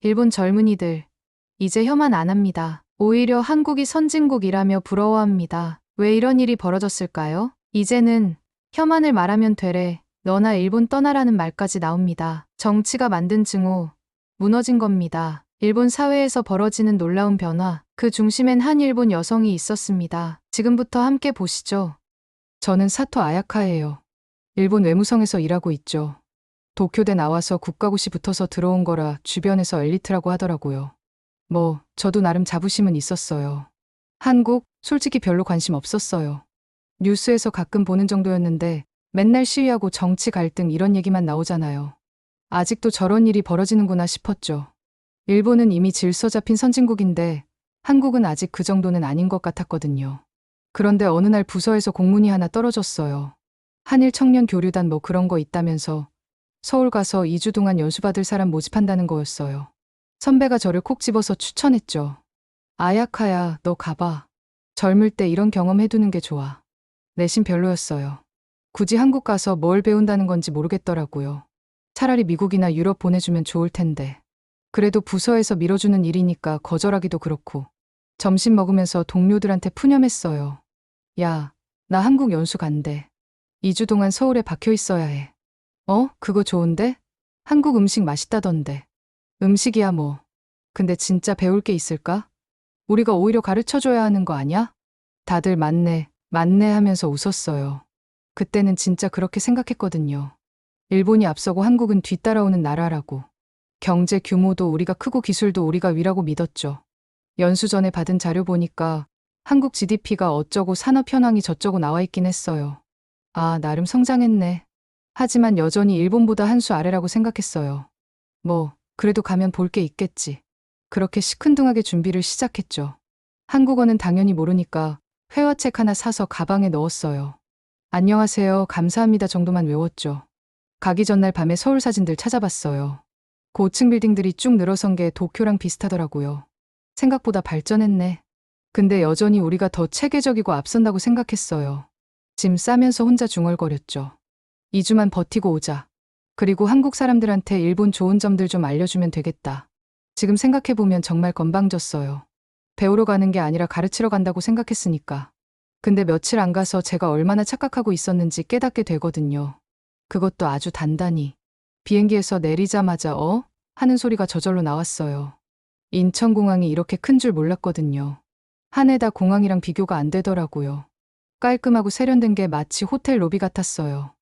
일본 젊은이들, 이제 혐한 안 합니다. 오히려 한국이 선진국이라며 부러워합니다. 왜 이런 일이 벌어졌을까요? 이제는 혐한을 말하면 되래. 너나 일본 떠나라는 말까지 나옵니다. 정치가 만든 증오, 무너진 겁니다. 일본 사회에서 벌어지는 놀라운 변화, 그 중심엔 한 일본 여성이 있었습니다. 지금부터 함께 보시죠. 저는 사토 아야카예요. 일본 외무성에서 일하고 있죠. 도쿄대 나와서 국가고시 붙어서 들어온 거라 주변에서 엘리트라고 하더라고요. 저도 나름 자부심은 있었어요. 한국, 솔직히 별로 관심 없었어요. 뉴스에서 가끔 보는 정도였는데 맨날 시위하고 정치 갈등 이런 얘기만 나오잖아요. 아직도 저런 일이 벌어지는구나 싶었죠. 일본은 이미 질서 잡힌 선진국인데 한국은 아직 그 정도는 아닌 것 같았거든요. 그런데 어느 날 부서에서 공문이 하나 떨어졌어요. 한일 청년 교류단 그런 거 있다면서 서울 가서 2주 동안 연수받을 사람 모집한다는 거였어요. 선배가 저를 콕 집어서 추천했죠. 아야카야, 너 가봐. 젊을 때 이런 경험 해두는 게 좋아. 내심 별로였어요. 굳이 한국 가서 뭘 배운다는 건지 모르겠더라고요. 차라리 미국이나 유럽 보내주면 좋을 텐데. 그래도 부서에서 밀어주는 일이니까 거절하기도 그렇고. 점심 먹으면서 동료들한테 푸념했어요. 야, 나 한국 연수 간대. 2주 동안 서울에 박혀 있어야 해. 그거 좋은데? 한국 음식 맛있다던데. 음식이야 뭐. 근데 진짜 배울 게 있을까? 우리가 오히려 가르쳐줘야 하는 거 아냐? 다들 맞네, 맞네 하면서 웃었어요. 그때는 진짜 그렇게 생각했거든요. 일본이 앞서고 한국은 뒤따라오는 나라라고. 경제 규모도 우리가 크고 기술도 우리가 위라고 믿었죠. 연수 전에 받은 자료 보니까 한국 GDP가 어쩌고 산업 현황이 저쩌고 나와 있긴 했어요. 아, 나름 성장했네. 하지만 여전히 일본보다 한 수 아래라고 생각했어요. 그래도 가면 볼 게 있겠지. 그렇게 시큰둥하게 준비를 시작했죠. 한국어는 당연히 모르니까 회화책 하나 사서 가방에 넣었어요. 안녕하세요, 감사합니다 정도만 외웠죠. 가기 전날 밤에 서울 사진들 찾아봤어요. 고층 빌딩들이 쭉 늘어선 게 도쿄랑 비슷하더라고요. 생각보다 발전했네. 근데 여전히 우리가 더 체계적이고 앞선다고 생각했어요. 짐 싸면서 혼자 중얼거렸죠. 2주만 버티고 오자. 그리고 한국 사람들한테 일본 좋은 점들 좀 알려주면 되겠다. 지금 생각해보면 정말 건방졌어요. 배우러 가는 게 아니라 가르치러 간다고 생각했으니까. 근데 며칠 안 가서 제가 얼마나 착각하고 있었는지 깨닫게 되거든요. 그것도 아주 단단히. 비행기에서 내리자마자 하는 소리가 저절로 나왔어요. 인천공항이 이렇게 큰 줄 몰랐거든요. 하네다 공항이랑 비교가 안 되더라고요. 깔끔하고 세련된 게 마치 호텔 로비 같았어요.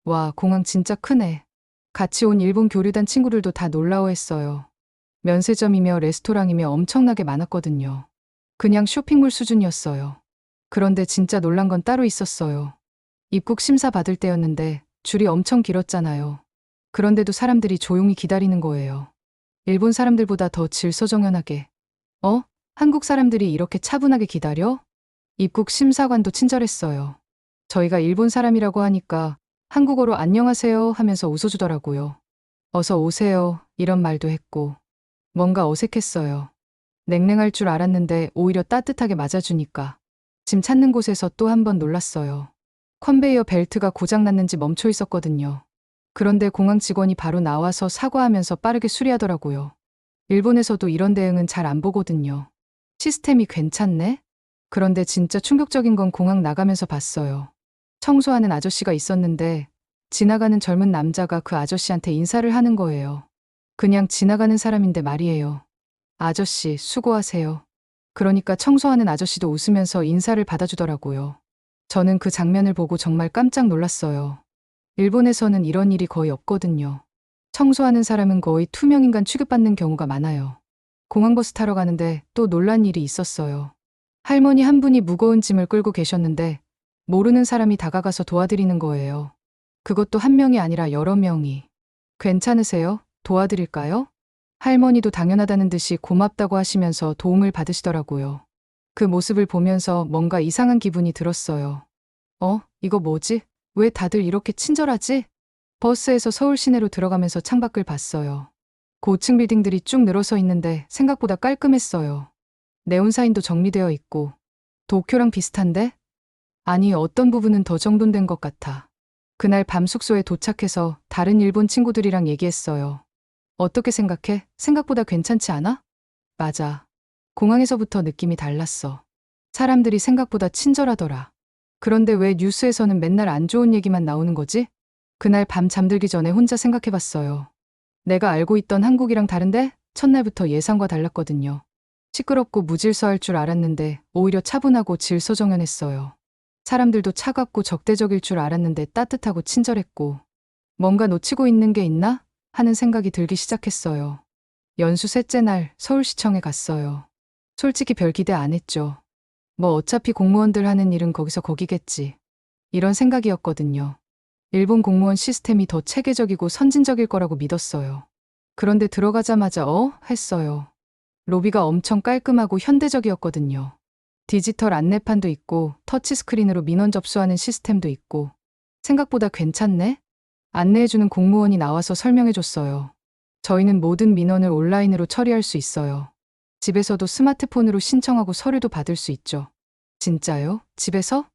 와, 공항 진짜 크네. 같이 온 일본 교류단 친구들도 다 놀라워했어요. 면세점이며 레스토랑이며 엄청나게 많았거든요. 그냥 쇼핑몰 수준이었어요. 그런데 진짜 놀란 건 따로 있었어요. 입국 심사 받을 때였는데 줄이 엄청 길었잖아요. 그런데도 사람들이 조용히 기다리는 거예요. 일본 사람들보다 더 질서정연하게. 한국 사람들이 이렇게 차분하게 기다려? 입국 심사관도 친절했어요. 저희가 일본 사람이라고 하니까 한국어로 안녕하세요 하면서 웃어주더라고요. 어서 오세요 이런 말도 했고. 뭔가 어색했어요. 냉랭할 줄 알았는데 오히려 따뜻하게 맞아주니까. 짐 찾는 곳에서 또 한 번 놀랐어요. 컨베이어 벨트가 고장났는지 멈춰 있었거든요. 그런데 공항 직원이 바로 나와서 사과하면서 빠르게 수리하더라고요. 일본에서도 이런 대응은 잘 안 보거든요. 시스템이 괜찮네? 그런데 진짜 충격적인 건 공항 나가면서 봤어요. 청소하는 아저씨가 있었는데 지나가는 젊은 남자가 그 아저씨한테 인사를 하는 거예요. 그냥 지나가는 사람인데 말이에요. 아저씨, 수고하세요. 그러니까 청소하는 아저씨도 웃으면서 인사를 받아주더라고요. 저는 그 장면을 보고 정말 깜짝 놀랐어요. 일본에서는 이런 일이 거의 없거든요. 청소하는 사람은 거의 투명인간 취급받는 경우가 많아요. 공항버스 타러 가는데 또 놀란 일이 있었어요. 할머니 한 분이 무거운 짐을 끌고 계셨는데 모르는 사람이 다가가서 도와드리는 거예요. 그것도 한 명이 아니라 여러 명이. 괜찮으세요? 도와드릴까요? 할머니도 당연하다는 듯이 고맙다고 하시면서 도움을 받으시더라고요. 그 모습을 보면서 뭔가 이상한 기분이 들었어요. 이거 뭐지? 왜 다들 이렇게 친절하지? 버스에서 서울 시내로 들어가면서 창밖을 봤어요. 고층 빌딩들이 쭉 늘어서 있는데 생각보다 깔끔했어요. 네온사인도 정리되어 있고. 도쿄랑 비슷한데? 아니, 어떤 부분은 더 정돈된 것 같아. 그날 밤 숙소에 도착해서 다른 일본 친구들이랑 얘기했어요. 어떻게 생각해? 생각보다 괜찮지 않아? 맞아. 공항에서부터 느낌이 달랐어. 사람들이 생각보다 친절하더라. 그런데 왜 뉴스에서는 맨날 안 좋은 얘기만 나오는 거지? 그날 밤 잠들기 전에 혼자 생각해봤어요. 내가 알고 있던 한국이랑 다른데? 첫날부터 예상과 달랐거든요. 시끄럽고 무질서할 줄 알았는데 오히려 차분하고 질서정연했어요. 사람들도 차갑고 적대적일 줄 알았는데 따뜻하고 친절했고 뭔가 놓치고 있는 게 있나? 하는 생각이 들기 시작했어요. 연수 셋째 날 서울시청에 갔어요. 솔직히 별 기대 안 했죠. 뭐 어차피 공무원들 하는 일은 거기서 거기겠지. 이런 생각이었거든요. 일본 공무원 시스템이 더 체계적이고 선진적일 거라고 믿었어요. 그런데 들어가자마자 했어요. 로비가 엄청 깔끔하고 현대적이었거든요. 디지털 안내판도 있고 터치스크린으로 민원 접수하는 시스템도 있고 생각보다 괜찮네? 안내해주는 공무원이 나와서 설명해줬어요. 저희는 모든 민원을 온라인으로 처리할 수 있어요. 집에서도 스마트폰으로 신청하고 서류도 받을 수 있죠. 진짜요? 집에서?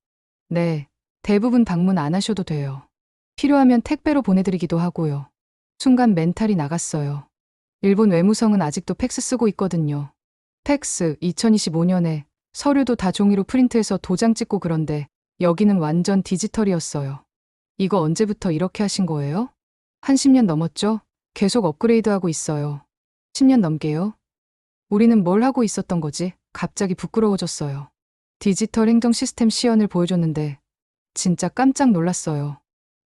네. 대부분 방문 안 하셔도 돼요. 필요하면 택배로 보내드리기도 하고요. 순간 멘탈이 나갔어요. 일본 외무성은 아직도 팩스 쓰고 있거든요. 팩스 2025년에 서류도 다 종이로 프린트해서 도장 찍고 그런데 여기는 완전 디지털이었어요. 이거 언제부터 이렇게 하신 거예요? 한 10년 넘었죠? 계속 업그레이드하고 있어요. 10년 넘게요? 우리는 뭘 하고 있었던 거지? 갑자기 부끄러워졌어요. 디지털 행정 시스템 시연을 보여줬는데 진짜 깜짝 놀랐어요.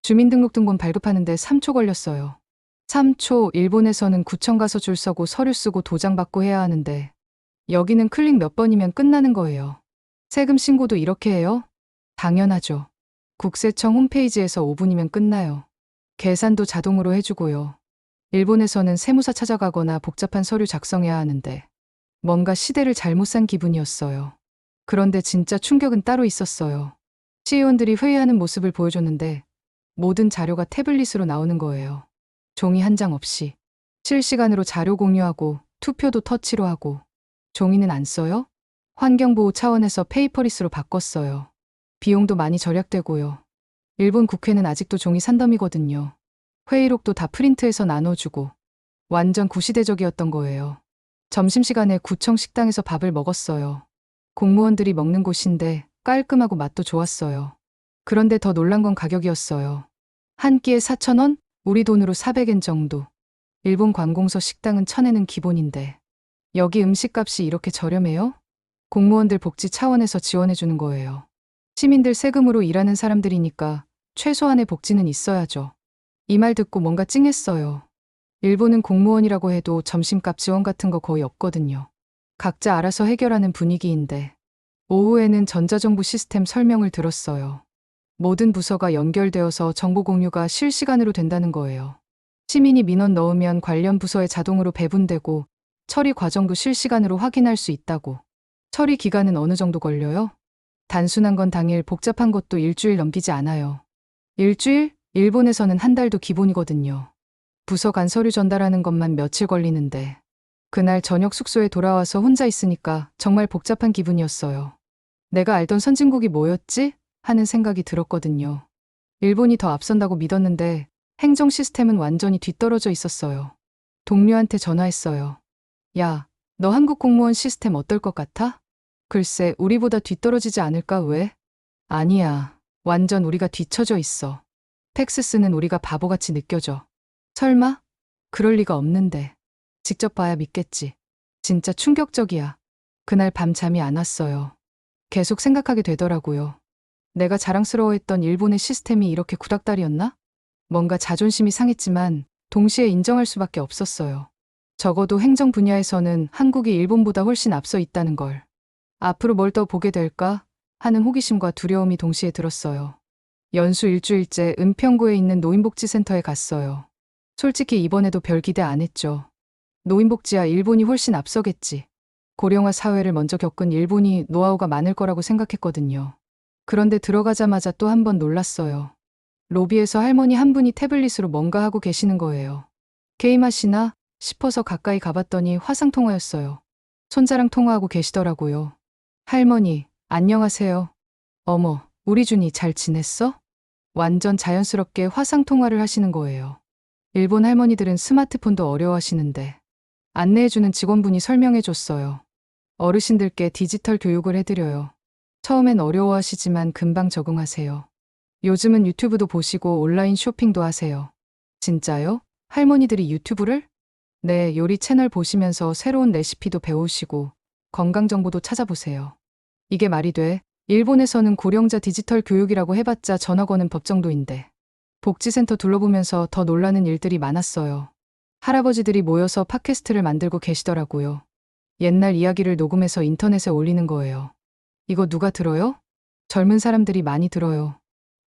주민등록등본 발급하는데 3초 걸렸어요. 3초, 일본에서는 구청 가서 줄 서고 서류 쓰고 도장 받고 해야 하는데 여기는 클릭 몇 번이면 끝나는 거예요. 세금 신고도 이렇게 해요? 당연하죠. 국세청 홈페이지에서 5분이면 끝나요. 계산도 자동으로 해주고요. 일본에서는 세무사 찾아가거나 복잡한 서류 작성해야 하는데 뭔가 시대를 잘못 산 기분이었어요. 그런데 진짜 충격은 따로 있었어요. 시의원들이 회의하는 모습을 보여줬는데 모든 자료가 태블릿으로 나오는 거예요. 종이 한 장 없이. 실시간으로 자료 공유하고 투표도 터치로 하고. 종이는 안 써요? 환경보호 차원에서 페이퍼리스로 바꿨어요. 비용도 많이 절약되고요. 일본 국회는 아직도 종이 산더미거든요. 회의록도 다 프린트해서 나눠주고. 완전 구시대적이었던 거예요. 점심시간에 구청 식당에서 밥을 먹었어요. 공무원들이 먹는 곳인데 깔끔하고 맛도 좋았어요. 그런데 더 놀란 건 가격이었어요. 한 끼에 4,000원? 우리 돈으로 400엔 정도. 일본 관공서 식당은 1,000엔은 기본인데 여기 음식값이 이렇게 저렴해요? 공무원들 복지 차원에서 지원해주는 거예요. 시민들 세금으로 일하는 사람들이니까 최소한의 복지는 있어야죠. 이 말 듣고 뭔가 찡했어요. 일본은 공무원이라고 해도 점심값 지원 같은 거 거의 없거든요. 각자 알아서 해결하는 분위기인데 오후에는 전자정부 시스템 설명을 들었어요. 모든 부서가 연결되어서 정보 공유가 실시간으로 된다는 거예요. 시민이 민원 넣으면 관련 부서에 자동으로 배분되고 처리 과정도 실시간으로 확인할 수 있다고. 처리 기간은 어느 정도 걸려요? 단순한 건 당일, 복잡한 것도 일주일 넘기지 않아요. 일주일? 일본에서는 한 달도 기본이거든요. 부서 간 서류 전달하는 것만 며칠 걸리는데 그날 저녁 숙소에 돌아와서 혼자 있으니까 정말 복잡한 기분이었어요. 내가 알던 선진국이 뭐였지? 하는 생각이 들었거든요. 일본이 더 앞선다고 믿었는데 행정 시스템은 완전히 뒤떨어져 있었어요. 동료한테 전화했어요. 야, 너 한국 공무원 시스템 어떨 것 같아? 글쎄, 우리보다 뒤떨어지지 않을까 왜? 아니야. 완전 우리가 뒤처져 있어. 팩스 쓰는 우리가 바보같이 느껴져. 설마? 그럴 리가 없는데. 직접 봐야 믿겠지. 진짜 충격적이야. 그날 밤 잠이 안 왔어요. 계속 생각하게 되더라고요. 내가 자랑스러워했던 일본의 시스템이 이렇게 구닥다리였나? 뭔가 자존심이 상했지만 동시에 인정할 수밖에 없었어요. 적어도 행정 분야에서는 한국이 일본보다 훨씬 앞서 있다는 걸. 앞으로 뭘 더 보게 될까 하는 호기심과 두려움이 동시에 들었어요. 연수 일주일째 은평구에 있는 노인복지센터에 갔어요. 솔직히 이번에도 별 기대 안 했죠. 노인복지야 일본이 훨씬 앞서겠지. 고령화 사회를 먼저 겪은 일본이 노하우가 많을 거라고 생각했거든요. 그런데 들어가자마자 또 한 번 놀랐어요. 로비에서 할머니 한 분이 태블릿으로 뭔가 하고 계시는 거예요. 게임하시나 싶어서 가까이 가봤더니 화상통화였어요. 손자랑 통화하고 계시더라고요. 할머니, 안녕하세요. 어머, 우리 준이 잘 지냈어? 완전 자연스럽게 화상통화를 하시는 거예요. 일본 할머니들은 스마트폰도 어려워하시는데 안내해주는 직원분이 설명해줬어요. 어르신들께 디지털 교육을 해드려요. 처음엔 어려워하시지만 금방 적응하세요. 요즘은 유튜브도 보시고 온라인 쇼핑도 하세요. 진짜요? 할머니들이 유튜브를? 네, 요리 채널 보시면서 새로운 레시피도 배우시고 건강 정보도 찾아보세요. 이게 말이 돼? 일본에서는 고령자 디지털 교육이라고 해봤자 전화 거는 법 정도인데. 복지센터 둘러보면서 더 놀라는 일들이 많았어요. 할아버지들이 모여서 팟캐스트를 만들고 계시더라고요. 옛날 이야기를 녹음해서 인터넷에 올리는 거예요. 이거 누가 들어요? 젊은 사람들이 많이 들어요.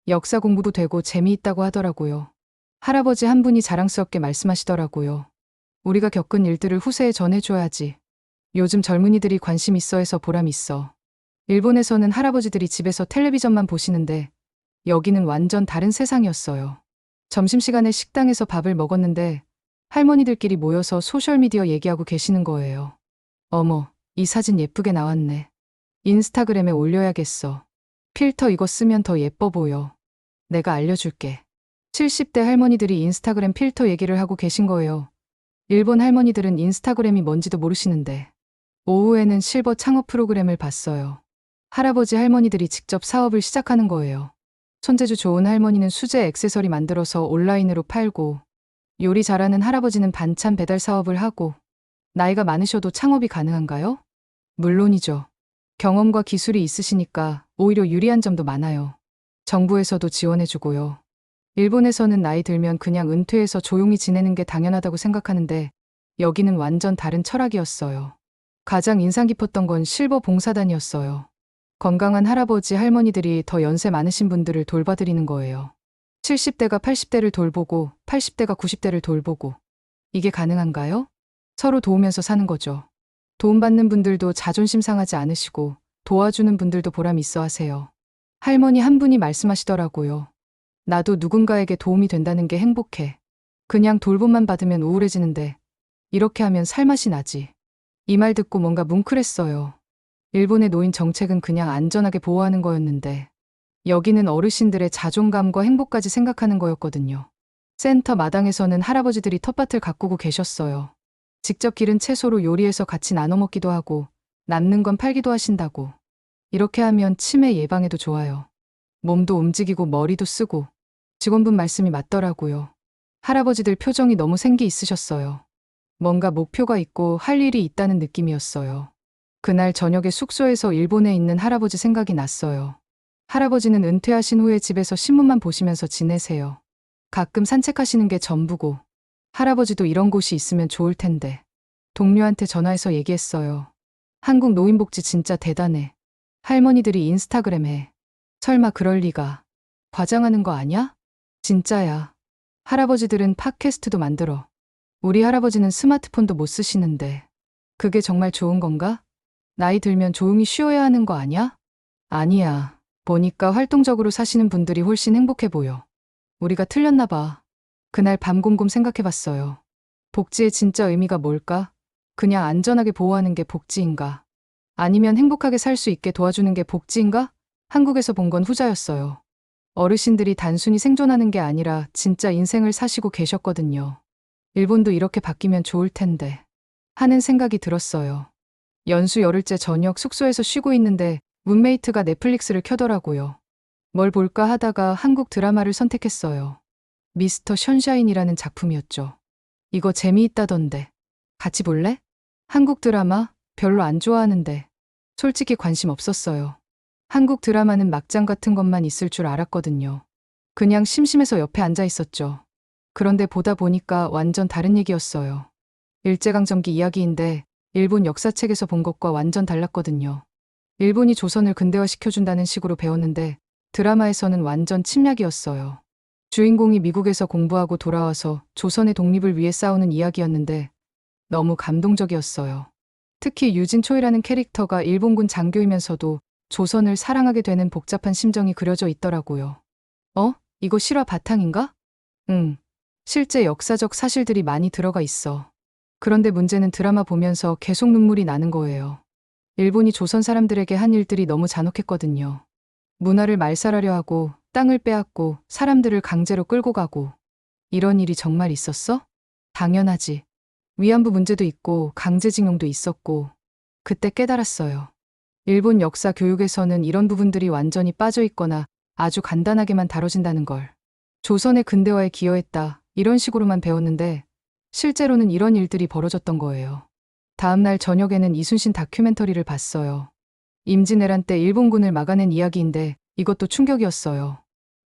역사 공부도 되고 재미있다고 하더라고요. 할아버지 한 분이 자랑스럽게 말씀하시더라고요. 우리가 겪은 일들을 후세에 전해줘야지. 요즘 젊은이들이 관심 있어 해서 보람 있어. 일본에서는 할아버지들이 집에서 텔레비전만 보시는데 여기는 완전 다른 세상이었어요. 점심시간에 식당에서 밥을 먹었는데 할머니들끼리 모여서 소셜미디어 얘기하고 계시는 거예요. 어머, 이 사진 예쁘게 나왔네. 인스타그램에 올려야겠어. 필터 이거 쓰면 더 예뻐 보여. 내가 알려줄게. 70대 할머니들이 인스타그램 필터 얘기를 하고 계신 거예요. 일본 할머니들은 인스타그램이 뭔지도 모르시는데. 오후에는 실버 창업 프로그램을 봤어요. 할아버지 할머니들이 직접 사업을 시작하는 거예요. 손재주 좋은 할머니는 수제 액세서리 만들어서 온라인으로 팔고, 요리 잘하는 할아버지는 반찬 배달 사업을 하고, 나이가 많으셔도 창업이 가능한가요? 물론이죠. 경험과 기술이 있으시니까 오히려 유리한 점도 많아요. 정부에서도 지원해주고요. 일본에서는 나이 들면 그냥 은퇴해서 조용히 지내는 게 당연하다고 생각하는데 여기는 완전 다른 철학이었어요. 가장 인상 깊었던 건 실버 봉사단이었어요. 건강한 할아버지 할머니들이 더 연세 많으신 분들을 돌봐드리는 거예요. 70대가 80대를 돌보고 80대가 90대를 돌보고. 이게 가능한가요? 서로 도우면서 사는 거죠. 도움받는 분들도 자존심 상하지 않으시고 도와주는 분들도 보람 있어 하세요. 할머니 한 분이 말씀하시더라고요. 나도 누군가에게 도움이 된다는 게 행복해. 그냥 돌봄만 받으면 우울해지는데 이렇게 하면 살맛이 나지. 이 말 듣고 뭔가 뭉클했어요. 일본의 노인 정책은 그냥 안전하게 보호하는 거였는데 여기는 어르신들의 자존감과 행복까지 생각하는 거였거든요. 센터 마당에서는 할아버지들이 텃밭을 가꾸고 계셨어요. 직접 기른 채소로 요리해서 같이 나눠 먹기도 하고 남는 건 팔기도 하신다고. 이렇게 하면 치매 예방에도 좋아요. 몸도 움직이고 머리도 쓰고. 직원분 말씀이 맞더라고요. 할아버지들 표정이 너무 생기 있으셨어요. 뭔가 목표가 있고 할 일이 있다는 느낌이었어요. 그날 저녁에 숙소에서 일본에 있는 할아버지 생각이 났어요. 할아버지는 은퇴하신 후에 집에서 신문만 보시면서 지내세요. 가끔 산책하시는 게 전부고. 할아버지도 이런 곳이 있으면 좋을 텐데. 동료한테 전화해서 얘기했어요. 한국 노인복지 진짜 대단해. 할머니들이 인스타그램 해. 설마 그럴 리가. 과장하는 거 아냐? 진짜야. 할아버지들은 팟캐스트도 만들어. 우리 할아버지는 스마트폰도 못 쓰시는데. 그게 정말 좋은 건가? 나이 들면 조용히 쉬어야 하는 거 아냐? 아니야. 보니까 활동적으로 사시는 분들이 훨씬 행복해 보여. 우리가 틀렸나 봐. 그날 밤 곰곰 생각해봤어요. 복지의 진짜 의미가 뭘까? 그냥 안전하게 보호하는 게 복지인가? 아니면 행복하게 살 수 있게 도와주는 게 복지인가? 한국에서 본 건 후자였어요. 어르신들이 단순히 생존하는 게 아니라 진짜 인생을 사시고 계셨거든요. 일본도 이렇게 바뀌면 좋을 텐데 하는 생각이 들었어요. 연수 열흘째 저녁 숙소에서 쉬고 있는데 룸메이트가 넷플릭스를 켜더라고요. 뭘 볼까 하다가 한국 드라마를 선택했어요. 미스터 션샤인이라는 작품이었죠. 이거 재미있다던데. 같이 볼래? 한국 드라마 별로 안 좋아하는데 솔직히 관심 없었어요. 한국 드라마는 막장 같은 것만 있을 줄 알았거든요. 그냥 심심해서 옆에 앉아 있었죠. 그런데 보다 보니까 완전 다른 얘기였어요. 일제강점기 이야기인데 일본 역사책에서 본 것과 완전 달랐거든요. 일본이 조선을 근대화시켜준다는 식으로 배웠는데 드라마에서는 완전 침략이었어요. 주인공이 미국에서 공부하고 돌아와서 조선의 독립을 위해 싸우는 이야기였는데 너무 감동적이었어요. 특히 유진초이라는 캐릭터가 일본군 장교이면서도 조선을 사랑하게 되는 복잡한 심정이 그려져 있더라고요. 이거 실화 바탕인가? 응. 실제 역사적 사실들이 많이 들어가 있어. 그런데 문제는 드라마 보면서 계속 눈물이 나는 거예요. 일본이 조선 사람들에게 한 일들이 너무 잔혹했거든요. 문화를 말살하려 하고 땅을 빼앗고 사람들을 강제로 끌고 가고 이런 일이 정말 있었어? 당연하지. 위안부 문제도 있고 강제징용도 있었고 그때 깨달았어요. 일본 역사 교육에서는 이런 부분들이 완전히 빠져 있거나 아주 간단하게만 다뤄진다는 걸. 조선의 근대화에 기여했다. 이런 식으로만 배웠는데 실제로는 이런 일들이 벌어졌던 거예요. 다음날 저녁에는 이순신 다큐멘터리를 봤어요. 임진왜란 때 일본군을 막아낸 이야기인데 이것도 충격이었어요.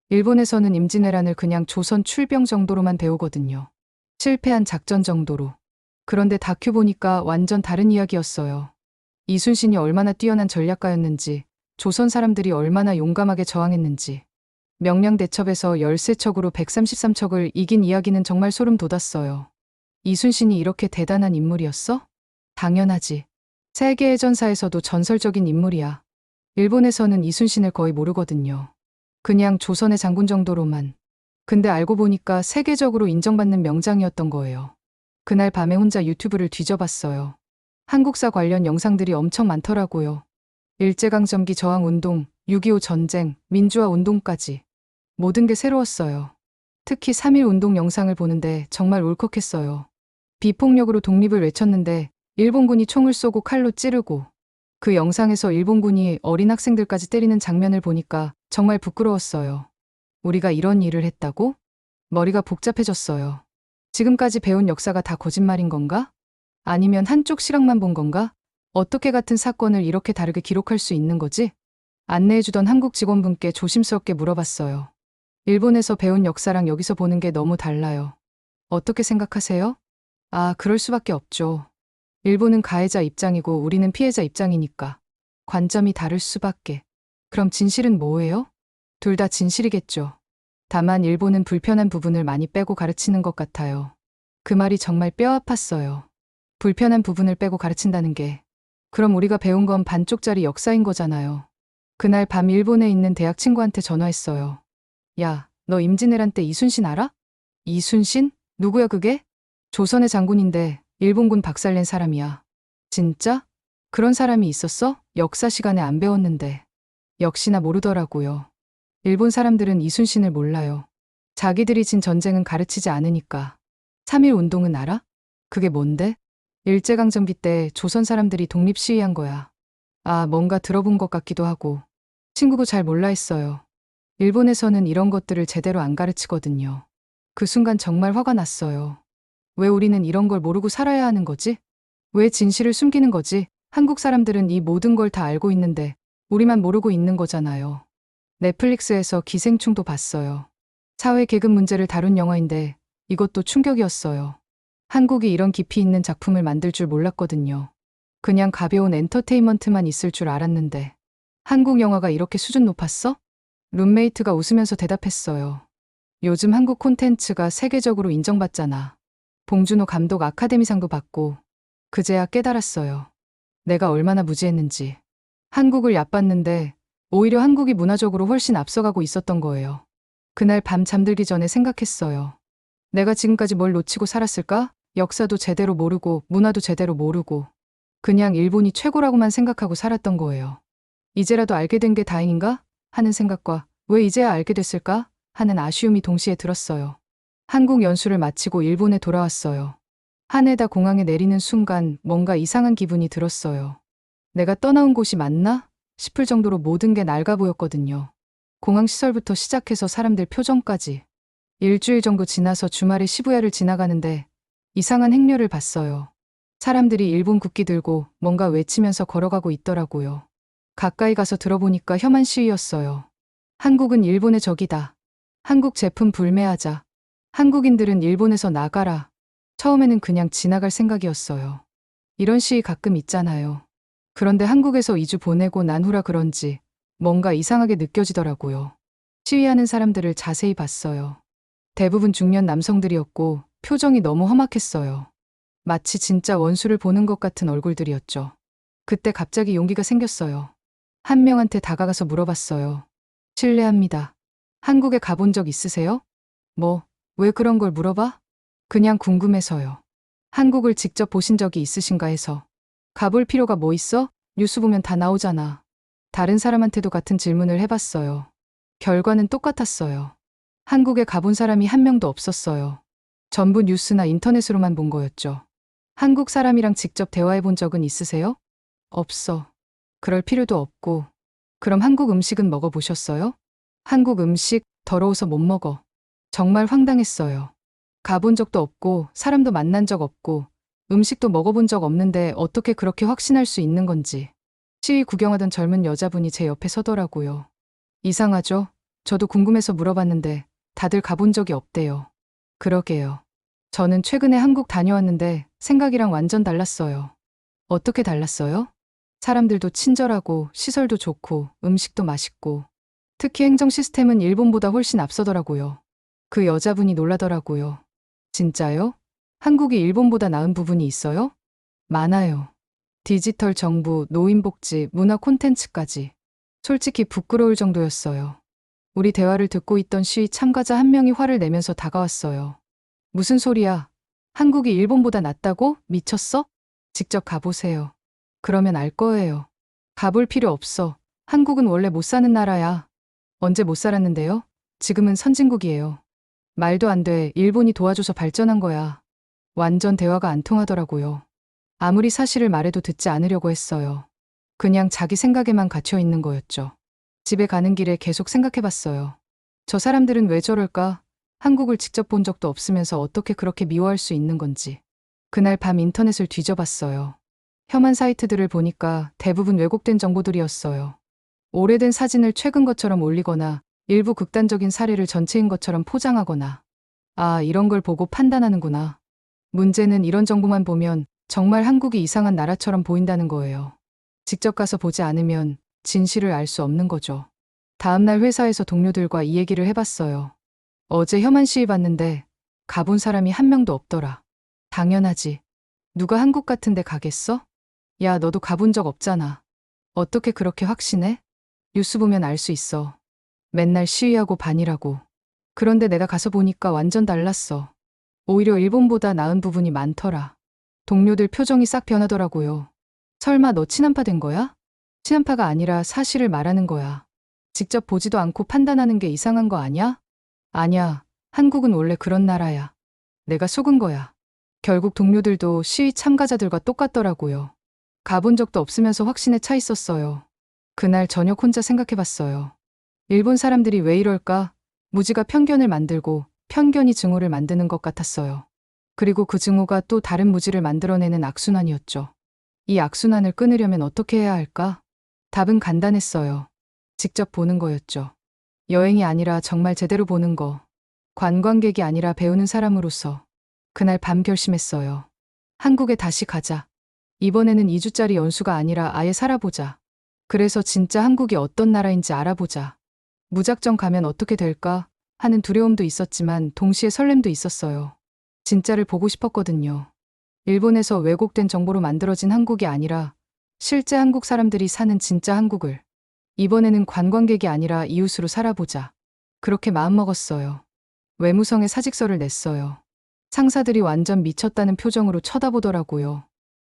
일본에서는 임진왜란을 그냥 조선 출병 정도로만 배우거든요. 실패한 작전 정도로. 그런데 다큐 보니까 완전 다른 이야기였어요. 이순신이 얼마나 뛰어난 전략가였는지, 조선 사람들이 얼마나 용감하게 저항했는지. 명량대첩에서 13척으로 133척을 이긴 이야기는 정말 소름 돋았어요. 이순신이 이렇게 대단한 인물이었어? 당연하지. 세계의 전사에서도 전설적인 인물이야. 일본에서는 이순신을 거의 모르거든요. 그냥 조선의 장군 정도로만. 근데 알고 보니까 세계적으로 인정받는 명장이었던 거예요. 그날 밤에 혼자 유튜브를 뒤져봤어요. 한국사 관련 영상들이 엄청 많더라고요. 일제강점기 저항운동, 6.25 전쟁, 민주화 운동까지. 모든 게 새로웠어요. 특히 3.1 운동 영상을 보는데 정말 울컥했어요. 비폭력으로 독립을 외쳤는데 일본군이 총을 쏘고 칼로 찌르고 그 영상에서 일본군이 어린 학생들까지 때리는 장면을 보니까 정말 부끄러웠어요. 우리가 이런 일을 했다고? 머리가 복잡해졌어요. 지금까지 배운 역사가 다 거짓말인 건가? 아니면 한쪽 시각만 본 건가? 어떻게 같은 사건을 이렇게 다르게 기록할 수 있는 거지? 안내해주던 한국 직원분께 조심스럽게 물어봤어요. 일본에서 배운 역사랑 여기서 보는 게 너무 달라요. 어떻게 생각하세요? 아, 그럴 수밖에 없죠. 일본은 가해자 입장이고 우리는 피해자 입장이니까. 관점이 다를 수밖에. 그럼 진실은 뭐예요? 둘 다 진실이겠죠. 다만 일본은 불편한 부분을 많이 빼고 가르치는 것 같아요. 그 말이 정말 뼈 아팠어요. 불편한 부분을 빼고 가르친다는 게. 그럼 우리가 배운 건 반쪽짜리 역사인 거잖아요. 그날 밤 일본에 있는 대학 친구한테 전화했어요. 야, 너 임진왜란 때 이순신 알아? 이순신? 누구야 그게? 조선의 장군인데 일본군 박살낸 사람이야. 진짜? 그런 사람이 있었어? 역사 시간에 안 배웠는데. 역시나 모르더라고요. 일본 사람들은 이순신을 몰라요. 자기들이 진 전쟁은 가르치지 않으니까. 3.1 운동은 알아? 그게 뭔데? 일제강점기 때 조선 사람들이 독립 시위한 거야. 아, 뭔가 들어본 것 같기도 하고. 친구도 잘 몰라 했어요. 일본에서는 이런 것들을 제대로 안 가르치거든요. 그 순간 정말 화가 났어요. 왜 우리는 이런 걸 모르고 살아야 하는 거지? 왜 진실을 숨기는 거지? 한국 사람들은 이 모든 걸 다 알고 있는데 우리만 모르고 있는 거잖아요. 넷플릭스에서 기생충도 봤어요. 사회 계급 문제를 다룬 영화인데 이것도 충격이었어요. 한국이 이런 깊이 있는 작품을 만들 줄 몰랐거든요. 그냥 가벼운 엔터테인먼트만 있을 줄 알았는데. 한국 영화가 이렇게 수준 높았어? 룸메이트가 웃으면서 대답했어요. 요즘 한국 콘텐츠가 세계적으로 인정받잖아. 봉준호 감독 아카데미상도 받고. 그제야 깨달았어요. 내가 얼마나 무지했는지. 한국을 얕봤는데 오히려 한국이 문화적으로 훨씬 앞서가고 있었던 거예요. 그날 밤 잠들기 전에 생각했어요. 내가 지금까지 뭘 놓치고 살았을까? 역사도 제대로 모르고 문화도 제대로 모르고 그냥 일본이 최고라고만 생각하고 살았던 거예요. 이제라도 알게 된 게 다행인가? 하는 생각과 왜 이제야 알게 됐을까? 하는 아쉬움이 동시에 들었어요. 한국 연수를 마치고 일본에 돌아왔어요. 하네다 공항에 내리는 순간 뭔가 이상한 기분이 들었어요. 내가 떠나온 곳이 맞나? 싶을 정도로 모든 게 낡아 보였거든요. 공항 시설부터 시작해서 사람들 표정까지. 일주일 정도 지나서 주말에 시부야를 지나가는데 이상한 행렬을 봤어요. 사람들이 일본 국기 들고 뭔가 외치면서 걸어가고 있더라고요. 가까이 가서 들어보니까 혐한 시위였어요. 한국은 일본의 적이다. 한국 제품 불매하자. 한국인들은 일본에서 나가라. 처음에는 그냥 지나갈 생각이었어요. 이런 시위 가끔 있잖아요. 그런데 한국에서 2주 보내고 난 후라 그런지 뭔가 이상하게 느껴지더라고요. 시위하는 사람들을 자세히 봤어요. 대부분 중년 남성들이었고 표정이 너무 험악했어요. 마치 진짜 원수를 보는 것 같은 얼굴들이었죠. 그때 갑자기 용기가 생겼어요. 한 명한테 다가가서 물어봤어요. 실례합니다. 한국에 가본 적 있으세요? 뭐, 왜 그런 걸 물어봐? 그냥 궁금해서요. 한국을 직접 보신 적이 있으신가 해서. 가볼 필요가 뭐 있어? 뉴스 보면 다 나오잖아. 다른 사람한테도 같은 질문을 해봤어요. 결과는 똑같았어요. 한국에 가본 사람이 한 명도 없었어요. 전부 뉴스나 인터넷으로만 본 거였죠. 한국 사람이랑 직접 대화해 본 적은 있으세요? 없어. 그럴 필요도 없고. 그럼 한국 음식은 먹어보셨어요? 한국 음식 더러워서 못 먹어. 정말 황당했어요. 가본 적도 없고 사람도 만난 적 없고 음식도 먹어본 적 없는데 어떻게 그렇게 확신할 수 있는 건지. 시위 구경하던 젊은 여자분이 제 옆에 서더라고요. 이상하죠? 저도 궁금해서 물어봤는데 다들 가본 적이 없대요. 그러게요. 저는 최근에 한국 다녀왔는데 생각이랑 완전 달랐어요. 어떻게 달랐어요? 사람들도 친절하고 시설도 좋고 음식도 맛있고 특히 행정 시스템은 일본보다 훨씬 앞서더라고요. 그 여자분이 놀라더라고요. 진짜요? 한국이 일본보다 나은 부분이 있어요? 많아요. 디지털 정부, 노인복지, 문화 콘텐츠까지. 솔직히 부끄러울 정도였어요. 우리 대화를 듣고 있던 시위 참가자 한 명이 화를 내면서 다가왔어요. 무슨 소리야? 한국이 일본보다 낫다고? 미쳤어? 직접 가보세요. 그러면 알 거예요. 가볼 필요 없어. 한국은 원래 못 사는 나라야. 언제 못 살았는데요? 지금은 선진국이에요. 말도 안 돼. 일본이 도와줘서 발전한 거야. 완전 대화가 안 통하더라고요. 아무리 사실을 말해도 듣지 않으려고 했어요. 그냥 자기 생각에만 갇혀 있는 거였죠. 집에 가는 길에 계속 생각해봤어요. 저 사람들은 왜 저럴까? 한국을 직접 본 적도 없으면서 어떻게 그렇게 미워할 수 있는 건지. 그날 밤 인터넷을 뒤져봤어요. 혐한 사이트들을 보니까 대부분 왜곡된 정보들이었어요. 오래된 사진을 최근 것처럼 올리거나 일부 극단적인 사례를 전체인 것처럼 포장하거나. 아, 이런 걸 보고 판단하는구나. 문제는 이런 정보만 보면 정말 한국이 이상한 나라처럼 보인다는 거예요. 직접 가서 보지 않으면 진실을 알 수 없는 거죠. 다음날 회사에서 동료들과 이 얘기를 해봤어요. 어제 혐한 시위 봤는데 가본 사람이 한 명도 없더라. 당연하지. 누가 한국 같은데 가겠어? 야, 너도 가본 적 없잖아. 어떻게 그렇게 확신해? 뉴스 보면 알 수 있어. 맨날 시위하고 반이라고. 그런데 내가 가서 보니까 완전 달랐어. 오히려 일본보다 나은 부분이 많더라. 동료들 표정이 싹 변하더라고요. 설마 너 친한파 된 거야? 친한파가 아니라 사실을 말하는 거야. 직접 보지도 않고 판단하는 게 이상한 거 아니야? 아니야. 한국은 원래 그런 나라야. 내가 속은 거야. 결국 동료들도 시위 참가자들과 똑같더라고요. 가본 적도 없으면서 확신에 차 있었어요. 그날 저녁 혼자 생각해봤어요. 일본 사람들이 왜 이럴까? 무지가 편견을 만들고 편견이 증오를 만드는 것 같았어요. 그리고 그 증오가 또 다른 무지를 만들어내는 악순환이었죠. 이 악순환을 끊으려면 어떻게 해야 할까? 답은 간단했어요. 직접 보는 거였죠. 여행이 아니라 정말 제대로 보는 거. 관광객이 아니라 배우는 사람으로서. 그날 밤 결심했어요. 한국에 다시 가자. 이번에는 2주짜리 연수가 아니라 아예 살아보자. 그래서 진짜 한국이 어떤 나라인지 알아보자. 무작정 가면 어떻게 될까 하는 두려움도 있었지만 동시에 설렘도 있었어요. 진짜를 보고 싶었거든요. 일본에서 왜곡된 정보로 만들어진 한국이 아니라 실제 한국 사람들이 사는 진짜 한국을. 이번에는 관광객이 아니라 이웃으로 살아보자. 그렇게 마음먹었어요. 외무성에 사직서를 냈어요. 상사들이 완전 미쳤다는 표정으로 쳐다보더라고요.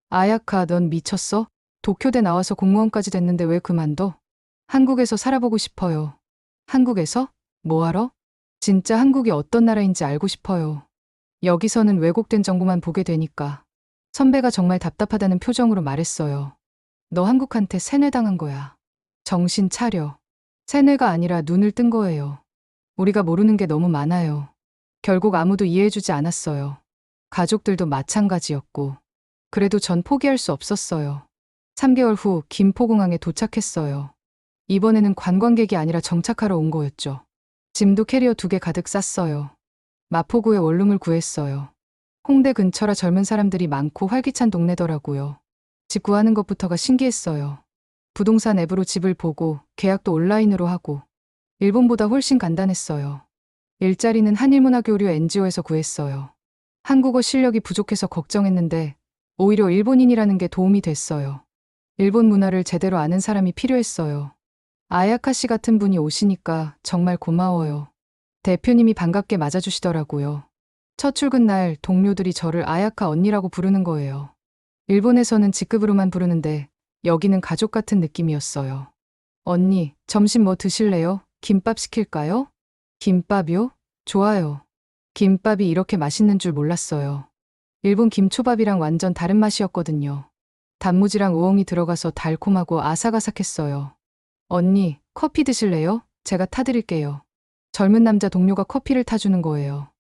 아야카, 넌 미쳤어? 도쿄대 나와서 공무원까지 됐는데 왜 그만둬? 한국에서 살아보고 싶어요. 한국에서? 뭐하러? 진짜 한국이 어떤 나라인지 알고 싶어요. 여기서는 왜곡된 정보만 보게 되니까. 선배가 정말 답답하다는 표정으로 말했어요. 너 한국한테 세뇌당한 거야. 정신 차려. 세뇌가 아니라 눈을 뜬 거예요. 우리가 모르는 게 너무 많아요. 결국 아무도 이해해주지 않았어요. 가족들도 마찬가지였고. 그래도 전 포기할 수 없었어요. 3개월 후 김포공항에 도착했어요. 이번에는 관광객이 아니라 정착하러 온 거였죠. 짐도 캐리어 2개 가득 쌌어요. 마포구에 원룸을 구했어요. 홍대 근처라 젊은 사람들이 많고 활기찬 동네더라고요. 집 구하는 것부터가 신기했어요. 부동산 앱으로 집을 보고 계약도 온라인으로 하고. 일본보다 훨씬 간단했어요. 일자리는 한일문화교류 NGO에서 구했어요. 한국어 실력이 부족해서 걱정했는데 오히려 일본인이라는 게 도움이 됐어요. 일본 문화를 제대로 아는 사람이 필요했어요. 아야카 씨 같은 분이 오시니까 정말 고마워요. 대표님이 반갑게 맞아주시더라고요. 첫 출근 날 동료들이 저를 아야카 언니라고 부르는 거예요. 일본에서는 직급으로만 부르는데 여기는 가족 같은 느낌이었어요. 언니, 점심 뭐 드실래요? 김밥 시킬까요? 김밥이요? 좋아요. 김밥이 이렇게 맛있는 줄 몰랐어요. 일본 김초밥이랑 완전 다른 맛이었거든요. 단무지랑 우엉이 들어가서 달콤하고 아삭아삭했어요. 언니, 커피 드실래요? 제가 타드릴게요. 젊은 남자 동료가 커피를 타주는 거예요.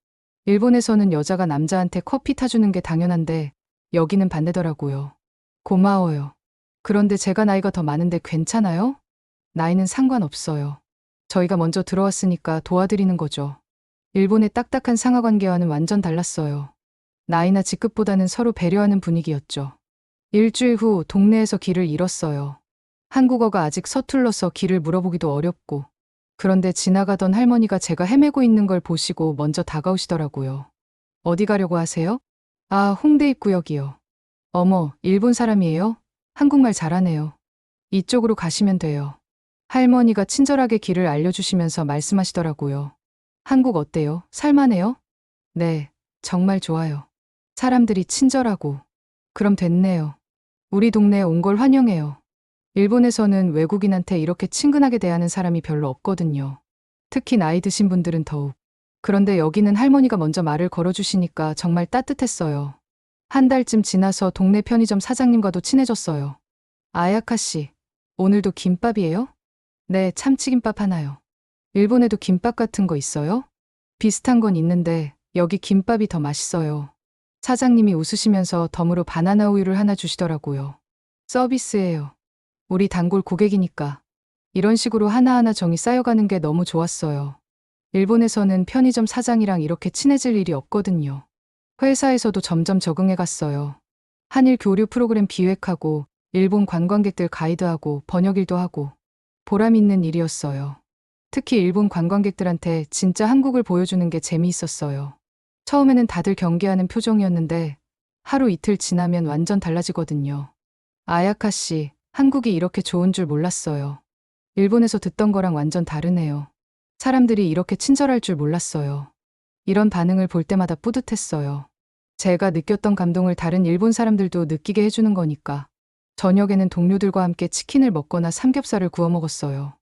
일본에서는 여자가 남자한테 커피 타주는 게 당연한데 여기는 반대더라고요. 고마워요. 그런데 제가 나이가 더 많은데 괜찮아요? 나이는 상관없어요. 저희가 먼저 들어왔으니까 도와드리는 거죠. 일본의 딱딱한 상하관계와는 완전 달랐어요. 나이나 직급보다는 서로 배려하는 분위기였죠. 일주일 후 동네에서 길을 잃었어요. 한국어가 아직 서툴러서 길을 물어보기도 어렵고, 그런데 지나가던 할머니가 제가 헤매고 있는 걸 보시고 먼저 다가오시더라고요. 어디 가려고 하세요? 아, 홍대 입구역이요. 어머, 일본 사람이에요? 한국말 잘하네요. 이쪽으로 가시면 돼요. 할머니가 친절하게 길을 알려주시면서 말씀하시더라고요. 한국 어때요? 살만해요? 네, 정말 좋아요. 사람들이 친절하고. 그럼 됐네요. 우리 동네에 온 걸 환영해요. 일본에서는 외국인한테 이렇게 친근하게 대하는 사람이 별로 없거든요. 특히 나이 드신 분들은 더욱. 그런데 여기는 할머니가 먼저 말을 걸어주시니까 정말 따뜻했어요. 한 달쯤 지나서 동네 편의점 사장님과도 친해졌어요. 아야카 씨, 오늘도 김밥이에요? 네, 참치김밥 하나요. 일본에도 김밥 같은 거 있어요? 비슷한 건 있는데 여기 김밥이 더 맛있어요. 사장님이 웃으시면서 덤으로 바나나 우유를 하나 주시더라고요. 서비스예요. 우리 단골 고객이니까. 이런 식으로 하나하나 정이 쌓여가는 게 너무 좋았어요. 일본에서는 편의점 사장이랑 이렇게 친해질 일이 없거든요. 회사에서도 점점 적응해 갔어요. 한일 교류 프로그램 기획하고 일본 관광객들 가이드하고 번역 일도 하고 보람 있는 일이었어요. 특히 일본 관광객들한테 진짜 한국을 보여주는 게 재미있었어요. 처음에는 다들 경계하는 표정이었는데 하루 이틀 지나면 완전 달라지거든요. 아야카 씨, 한국이 이렇게 좋은 줄 몰랐어요. 일본에서 듣던 거랑 완전 다르네요. 사람들이 이렇게 친절할 줄 몰랐어요. 이런 반응을 볼 때마다 뿌듯했어요. 제가 느꼈던 감동을 다른 일본 사람들도 느끼게 해주는 거니까. 저녁에는 동료들과 함께 치킨을 먹거나 삼겹살을 구워 먹었어요.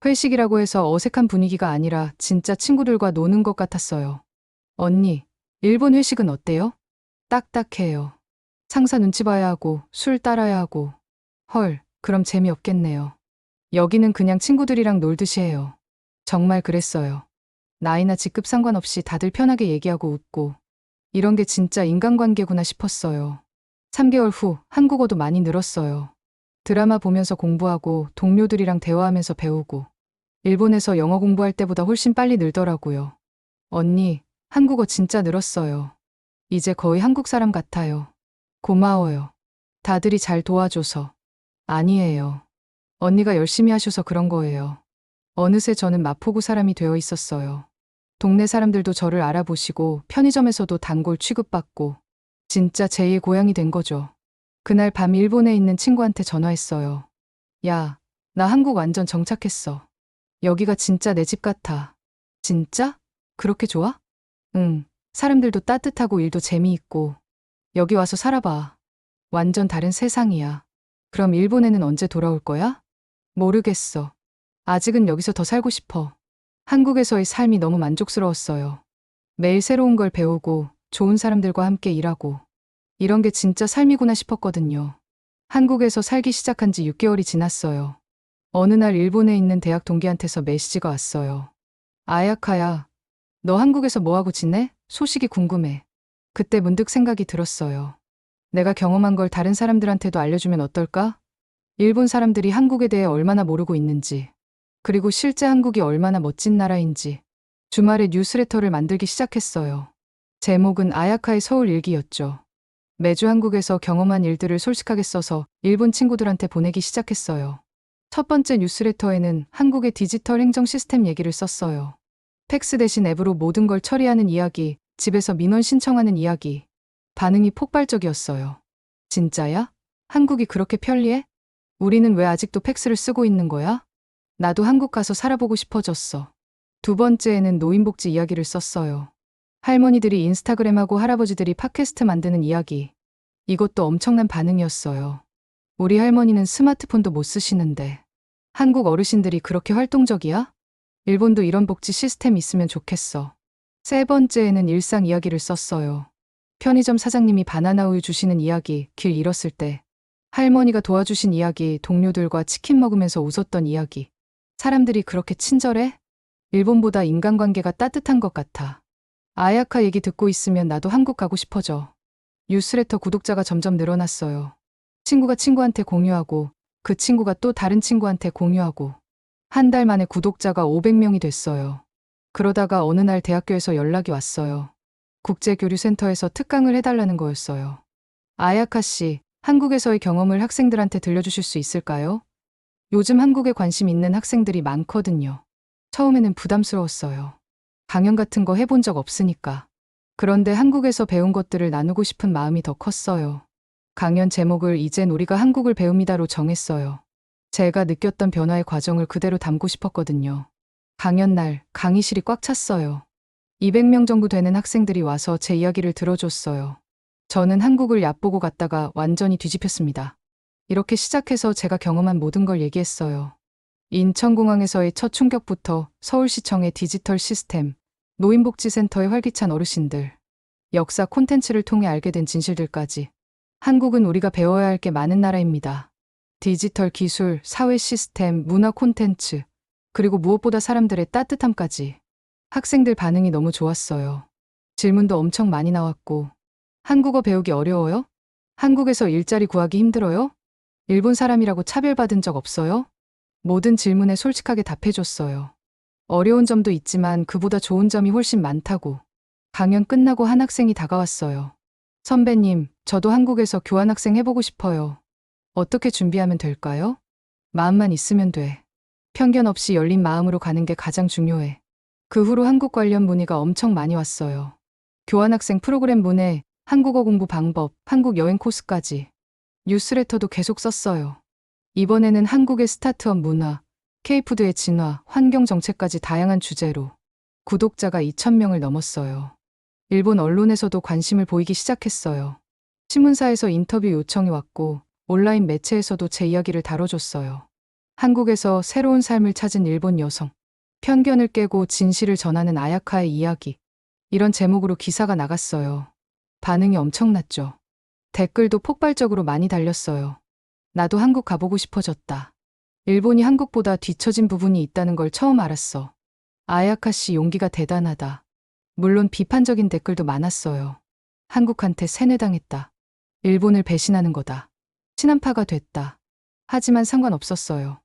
회식이라고 해서 어색한 분위기가 아니라 진짜 친구들과 노는 것 같았어요. 언니, 일본 회식은 어때요? 딱딱해요. 상사 눈치 봐야 하고 술 따라야 하고. 헐, 그럼 재미없겠네요. 여기는 그냥 친구들이랑 놀듯이 해요. 정말 그랬어요. 나이나 직급 상관없이 다들 편하게 얘기하고 웃고. 이런 게 진짜 인간관계구나 싶었어요. 3개월 후 한국어도 많이 늘었어요. 드라마 보면서 공부하고 동료들이랑 대화하면서 배우고. 일본에서 영어 공부할 때보다 훨씬 빨리 늘더라고요. 언니, 한국어 진짜 늘었어요. 이제 거의 한국 사람 같아요. 고마워요. 다들이 잘 도와줘서. 아니에요. 언니가 열심히 하셔서 그런 거예요. 어느새 저는 마포구 사람이 되어 있었어요. 동네 사람들도 저를 알아보시고 편의점에서도 단골 취급받고 진짜 제2의 고향이 된 거죠. 그날 밤 일본에 있는 친구한테 전화했어요. 야, 나 한국 완전 정착했어. 여기가 진짜 내 집 같아. 진짜? 그렇게 좋아? 응. 사람들도 따뜻하고 일도 재미있고. 여기 와서 살아봐. 완전 다른 세상이야. 그럼 일본에는 언제 돌아올 거야? 모르겠어. 아직은 여기서 더 살고 싶어. 한국에서의 삶이 너무 만족스러웠어요. 매일 새로운 걸 배우고 좋은 사람들과 함께 일하고 이런 게 진짜 삶이구나 싶었거든요. 한국에서 살기 시작한 지 6개월이 지났어요. 어느 날 일본에 있는 대학 동기한테서 메시지가 왔어요. 아야카야, 너 한국에서 뭐하고 지내? 소식이 궁금해. 그때 문득 생각이 들었어요. 내가 경험한 걸 다른 사람들한테도 알려주면 어떨까? 일본 사람들이 한국에 대해 얼마나 모르고 있는지, 그리고 실제 한국이 얼마나 멋진 나라인지. 주말에 뉴스레터를 만들기 시작했어요. 제목은 아야카의 서울 일기였죠. 매주 한국에서 경험한 일들을 솔직하게 써서 일본 친구들한테 보내기 시작했어요. 첫 번째 뉴스레터에는 한국의 디지털 행정 시스템 얘기를 썼어요. 팩스 대신 앱으로 모든 걸 처리하는 이야기, 집에서 민원 신청하는 이야기. 반응이 폭발적이었어요. 진짜야? 한국이 그렇게 편리해? 우리는 왜 아직도 팩스를 쓰고 있는 거야? 나도 한국 가서 살아보고 싶어졌어. 두 번째에는 노인복지 이야기를 썼어요. 할머니들이 인스타그램하고 할아버지들이 팟캐스트 만드는 이야기. 이것도 엄청난 반응이었어요. 우리 할머니는 스마트폰도 못 쓰시는데. 한국 어르신들이 그렇게 활동적이야? 일본도 이런 복지 시스템 있으면 좋겠어. 세 번째에는 일상 이야기를 썼어요. 편의점 사장님이 바나나 우유 주시는 이야기, 길 잃었을 때. 할머니가 도와주신 이야기, 동료들과 치킨 먹으면서 웃었던 이야기. 사람들이 그렇게 친절해? 일본보다 인간관계가 따뜻한 것 같아. 아야카 얘기 듣고 있으면 나도 한국 가고 싶어져. 뉴스레터 구독자가 점점 늘어났어요. 친구가 친구한테 공유하고, 그 친구가 또 다른 친구한테 공유하고. 한 달 만에 구독자가 500명이 됐어요. 그러다가 어느 날 대학교에서 연락이 왔어요. 국제교류센터에서 특강을 해달라는 거였어요. 아야카 씨, 한국에서의 경험을 학생들한테 들려주실 수 있을까요? 요즘 한국에 관심 있는 학생들이 많거든요. 처음에는 부담스러웠어요. 강연 같은 거 해본 적 없으니까. 그런데 한국에서 배운 것들을 나누고 싶은 마음이 더 컸어요. 강연 제목을 이젠 우리가 한국을 배웁니다로 정했어요. 제가 느꼈던 변화의 과정을 그대로 담고 싶었거든요. 강연 날 강의실이 꽉 찼어요. 200명 정도 되는 학생들이 와서 제 이야기를 들어줬어요. 저는 한국을 얕보고 갔다가 완전히 뒤집혔습니다. 이렇게 시작해서 제가 경험한 모든 걸 얘기했어요. 인천공항에서의 첫 충격부터 서울시청의 디지털 시스템, 노인복지센터의 활기찬 어르신들, 역사 콘텐츠를 통해 알게 된 진실들까지. 한국은 우리가 배워야 할 게 많은 나라입니다. 디지털 기술, 사회 시스템, 문화 콘텐츠, 그리고 무엇보다 사람들의 따뜻함까지. 학생들 반응이 너무 좋았어요. 질문도 엄청 많이 나왔고. 한국어 배우기 어려워요? 한국에서 일자리 구하기 힘들어요? 일본 사람이라고 차별받은 적 없어요? 모든 질문에 솔직하게 답해줬어요. 어려운 점도 있지만 그보다 좋은 점이 훨씬 많다고. 강연 끝나고 한 학생이 다가왔어요. 선배님, 저도 한국에서 교환학생 해보고 싶어요. 어떻게 준비하면 될까요? 마음만 있으면 돼. 편견 없이 열린 마음으로 가는 게 가장 중요해. 그 후로 한국 관련 문의가 엄청 많이 왔어요. 교환학생 프로그램 문의, 한국어 공부 방법, 한국 여행 코스까지. 뉴스레터도 계속 썼어요. 이번에는 한국의 스타트업 문화, K푸드의 진화, 환경 정책까지 다양한 주제로. 구독자가 2,000명을 넘었어요. 일본 언론에서도 관심을 보이기 시작했어요. 신문사에서 인터뷰 요청이 왔고, 온라인 매체에서도 제 이야기를 다뤄줬어요. 한국에서 새로운 삶을 찾은 일본 여성. 편견을 깨고 진실을 전하는 아야카의 이야기. 이런 제목으로 기사가 나갔어요. 반응이 엄청났죠. 댓글도 폭발적으로 많이 달렸어요. 나도 한국 가보고 싶어졌다. 일본이 한국보다 뒤처진 부분이 있다는 걸 처음 알았어. 아야카 씨 용기가 대단하다. 물론 비판적인 댓글도 많았어요. 한국한테 세뇌당했다. 일본을 배신하는 거다. 친한파가 됐다. 하지만 상관없었어요.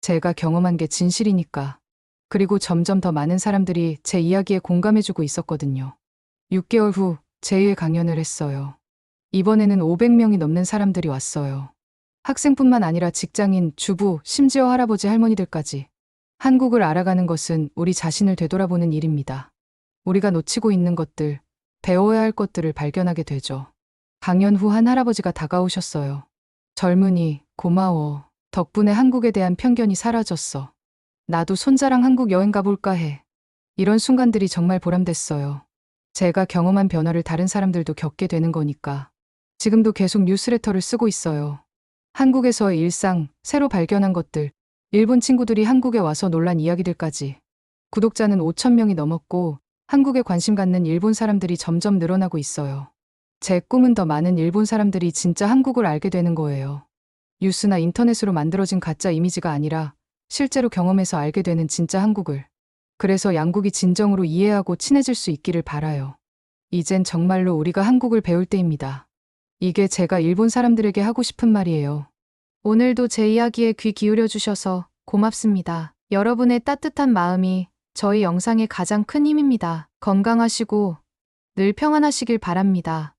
제가 경험한 게 진실이니까. 그리고 점점 더 많은 사람들이 제 이야기에 공감해주고 있었거든요. 6개월 후 제2회 강연을 했어요. 이번에는 500명이 넘는 사람들이 왔어요. 학생뿐만 아니라 직장인, 주부, 심지어 할아버지 할머니들까지. 한국을 알아가는 것은 우리 자신을 되돌아보는 일입니다. 우리가 놓치고 있는 것들, 배워야 할 것들을 발견하게 되죠. 강연 후 한 할아버지가 다가오셨어요. 젊은이, 고마워. 덕분에 한국에 대한 편견이 사라졌어. 나도 손자랑 한국 여행 가볼까 해. 이런 순간들이 정말 보람됐어요. 제가 경험한 변화를 다른 사람들도 겪게 되는 거니까. 지금도 계속 뉴스레터를 쓰고 있어요. 한국에서의 일상, 새로 발견한 것들, 일본 친구들이 한국에 와서 놀란 이야기들까지. 구독자는 5,000명이 넘었고 한국에 관심 갖는 일본 사람들이 점점 늘어나고 있어요. 제 꿈은 더 많은 일본 사람들이 진짜 한국을 알게 되는 거예요. 뉴스나 인터넷으로 만들어진 가짜 이미지가 아니라 실제로 경험해서 알게 되는 진짜 한국을. 그래서 양국이 진정으로 이해하고 친해질 수 있기를 바라요. 이젠 정말로 우리가 한국을 배울 때입니다. 이게 제가 일본 사람들에게 하고 싶은 말이에요. 오늘도 제 이야기에 귀 기울여 주셔서 고맙습니다. 여러분의 따뜻한 마음이 저희 영상의 가장 큰 힘입니다. 건강하시고 늘 평안하시길 바랍니다.